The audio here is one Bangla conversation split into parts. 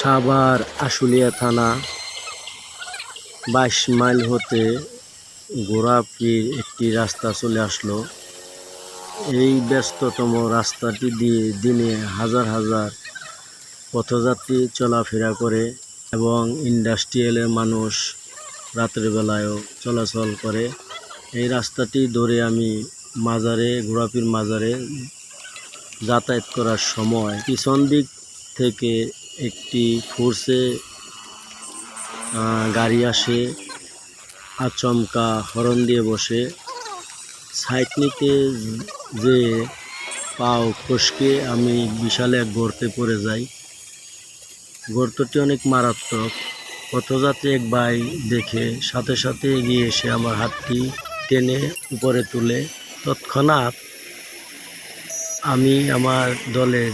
সাভার আশুলিয়া থানা 22 মাইল হতে গোরাপির একটি রাস্তা চলে আসলো। এই ব্যস্ততম রাস্তাটি দিয়ে দিনে হাজার হাজার পথযাত্রী চলাফেরা করে এবং ইন্ডাস্ট্রিয়ালের মানুষ রাতের বেলায়ও চলাচল করে। এই রাস্তাটি ধরে আমি গোরাপির মাজারে যাতায়াত করার সময় পিছন দিক থেকে একটি ফোর্সে গাড়ি আসে, আচমকা হর্ন দিয়ে বসে। সাইড নিতে যে পাও ফসকে আমি বিশাল এক গর্তে পড়ে যাই। গর্তটি অনেক মারাত্মক। পথযাত্রী এক ভাই দেখে সাথে সাথে এগিয়ে এসে আমার হাতটি টেনে উপরে তুলে তৎক্ষণাৎ আমি আমার দলের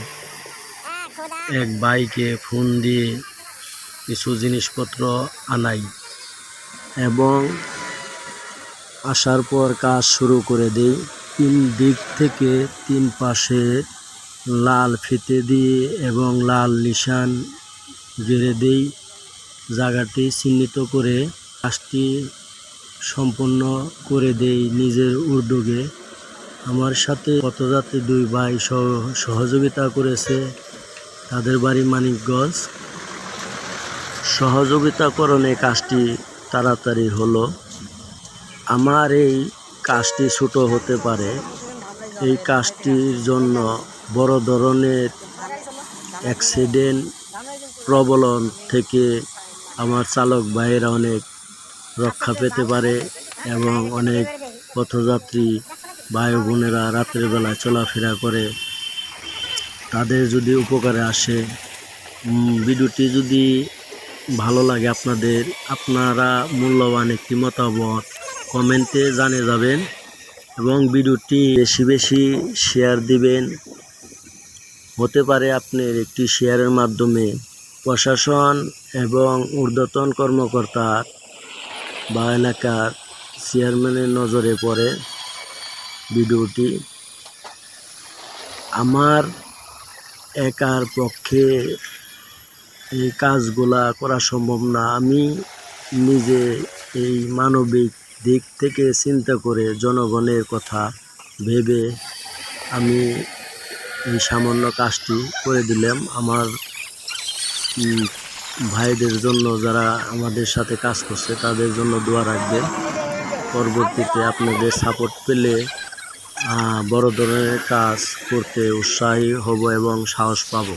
এক ভাইকে ফোন দিয়ে কিছু জিনিসপত্র আনাই এবং আসার পর কাজ শুরু করে দেই। 3 দিক থেকে 3 পাশে লাল ফিতে দিয়ে এবং লাল নিশান গেড়ে দেই। জায়গাটি চিহ্নিত করে কাজটি সম্পন্ন করে দেই নিজের উদ্যোগে। আমার সাথে পথযাত্রী 2 ভাই সহযোগিতা করেছে। তাদের বাড়ি মানিকগঞ্জ। সহযোগিতাকরণে কাজটি তাড়াতাড়ি হলো। আমার এই কাজটি ছোট হতে পারে, এই কাজটির জন্য বড় ধরনের অ্যাক্সিডেন্ট প্রবলন থেকে আমার চালক ভাইয়েরা অনেক রক্ষা পেতে পারে এবং অনেক পথযাত্রী ভাই বোনেরা রাতের বেলা চলাফেরা করে, তাদের যদি উপকারে আসে। ভিডিওটি যদি ভালো লাগে আপনারা মূল্যবান একটি মতামত কমেন্টে জানিয়ে যাবেন এবং ভিডিওটি বেশি বেশি শেয়ার দিবেন। হতে পারে আপনার একটি শেয়ারের মাধ্যমে প্রশাসন এবং ঊর্ধ্বতন কর্মকর্তা বা এলাকার চেয়ারম্যানের নজরে পড়ে ভিডিওটি। আমার একার পক্ষে এই কাজগুলা করা সম্ভব না। আমি নিজে এই মানবিক দিক থেকে চিন্তা করে জনগণের কথা ভেবে আমি এই সামান্য কাজটি করে দিলাম। আমার ভাইদের জন্য, যারা আমাদের সাথে কাজ করছে, তাদের জন্য দোয়া রাখবেন। পরবর্তীতে আপনাদের সাপোর্ট পেলে বড় ধরনের কাজ করতে উৎসাহী হব এবং সাহস পাব।